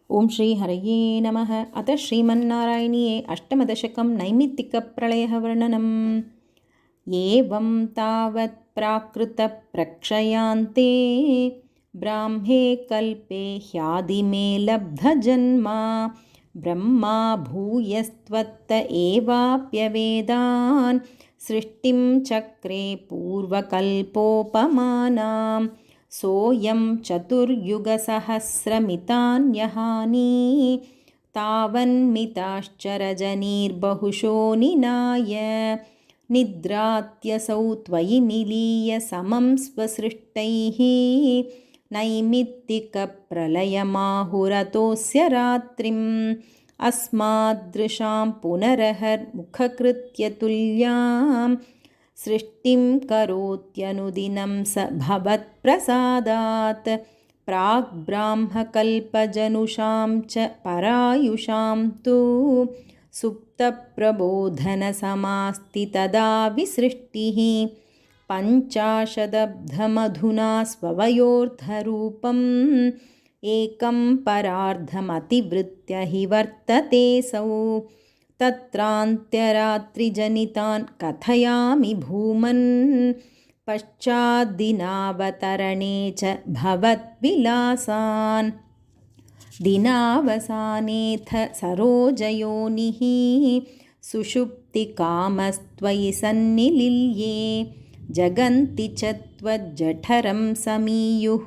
ఓం శ్రీ హరయే నమః. అత శ్రీమన్నారాయణీయే అష్టమదశకం నైమిత్తికప్రళయః వర్ణనం. ఏవం తావత్ ప్రాకృత ప్రక్షయాంతే బ్రాహ్మే కల్పే హ్యాదిమే లబ్ధజన్మా బ్రహ్మా భూయస్త్వత్త ఏవాప్యవేదాన్ సృష్టిం చక్రే పూర్వకల్పోపమానాం సోయం చతుర్యుగసహస్రమితాన్యహాని తావన్మితాశ్చరజనీర్బహుశో నినాయ నిద్రాత్యసౌ త్వయి నిలీయ సమం స్వసృష్టైః నైమిత్తికప్రలయమాహురతోస్య రాత్రిం అస్మాదృశాం పునరహర్ముఖకృత్యతుల్యాం సృష్టిం కరోత్యనుదినం స భవత్ప్రసాదాత్ ప్రాగ్బ్రాహ్మకల్పజనుషాం చ పరాయుషాం తు సుప్తప్రబోధనసమాస్తి తదా విసృష్టిః పంచాశదబ్ధమధునా స్వవయోర్ధరూపం ఏకం పరార్ధమతివృత్య హి వర్తతేऽసౌ తత్రాంత్యరాత్రిజనితాన్ కథయామి భూమన్ పశ్చాద్దినావతరణే చ భవద్విలాసాన్ దినావసానేథ సరోజయోనిః సుషుప్తికామస్త్వయి సన్నిలిల్యే జగంతి చ త్వజ్జఠరం సమీయుః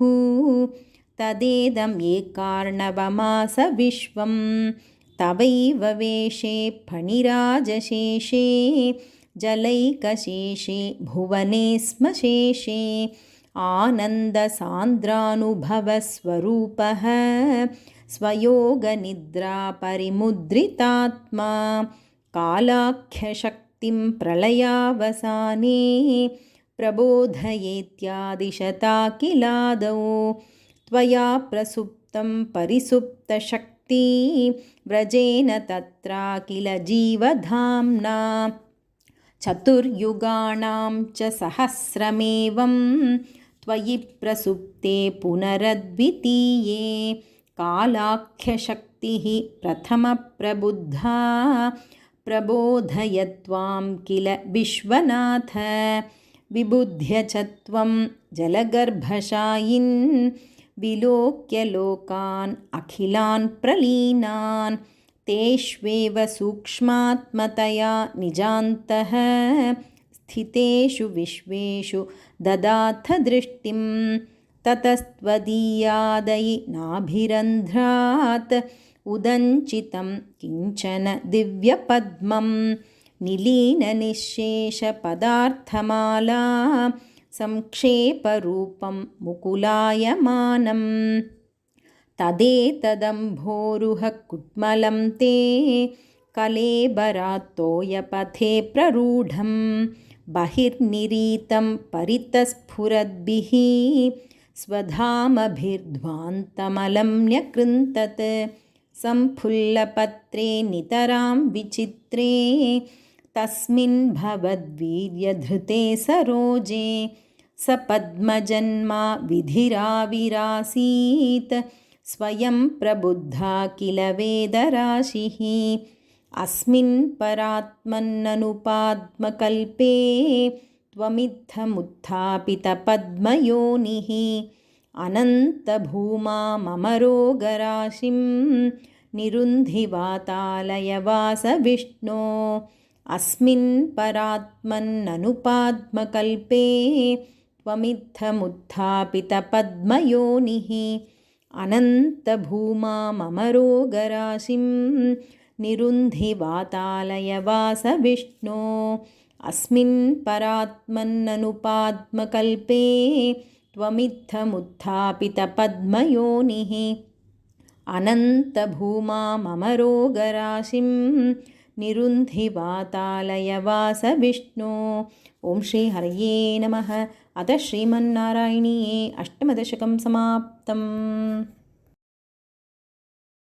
తదేదం ఏకార్ణవమాస విశ్వం తవైవ వేషే ఫణిరాజశేషే జలైకశేషే భువనే స్మశేషే ఆనందసాంద్రానుభవస్వరూపః స్వయోగనిద్రా పరిముద్రితాత్మా కాలాఖ్యశక్తిం ప్రళయావసానే ప్రబోధయేత్యాదిశతా కిలాదౌ త్వయా ప్రసుప్తం పరిసుప్తశక్తి వ్రజేన తత్రాఖిల జీవధామ్నా చతుర్యుగాణాం చ సహస్రమేవం త్వయి ప్రసుప్తే పునరద్వితీయే కాలాఖ్యశక్తిః ప్రథమ ప్రబుద్ధా ప్రబోధయత్వాం కిల విశ్వనాథ విబుధ్య చ త్వం జలగర్భశాయిన్ విలోక్య లోకాన్ అఖిలాన్ ప్రలీనాన్ తేష్వేవ సూక్ష్మాత్మతయా నిజాంతః స్థితేషు విశ్వేషు దదాథ దృష్టిం తతస్త్వదీయాదయి నాభిరంధ్రాత్ ఉదంచితం కించన దివ్యపద్మం నిలీననిశ్శేషపదార్థమాలా సంక్షేపరూపం ముకులాయమానం తదేతదంభోరుహ కుట్మలం తే కళేబరాత్తోయపథే ప్రరూఢం బహిర్నిరీతం పరితస్ఫురద్భిః స్వధామభిర్ధ్వాంతమలం న్యకృంతత్ సంఫుల్లపత్రే నితరాం విచిత్రే తస్మిన్ భవద్వీర్యధృతే సరోజే సపద్మజన్మా విధిరావిరాసీత్ స్వయం ప్రబుద్ధా కిల వేదరాశిః అస్మిన్ పరాత్మన్ననుపాద్మకల్పే త్వమిత్తముత్థాపితపద్మయోనిః అనంతభూమామరోగరాశిం నిరుంధి వాతాలయవాస విష్ణో అస్మిన్ పరాత్మన్ననుపాద్మకల్పే త్వమిత్తముత్థాపితపద్మయోనిః అనంతభూమామరోగరాశిం నిరుంధి వాతాలయవాస విష్ణో అస్మిన్ పరాత్మన్ననుపాద్మకల్పే త్వమిత్తముత్థాపితపద్మయోనిః అనంతభూమామరోగరాశిం నిరుంధి వాతాలయవాస విష్ణో. ఓం శ్రీ హరయే నమః. అత శ్రీమన్నారాయణీయే అష్టమదశకం సమాప్తం.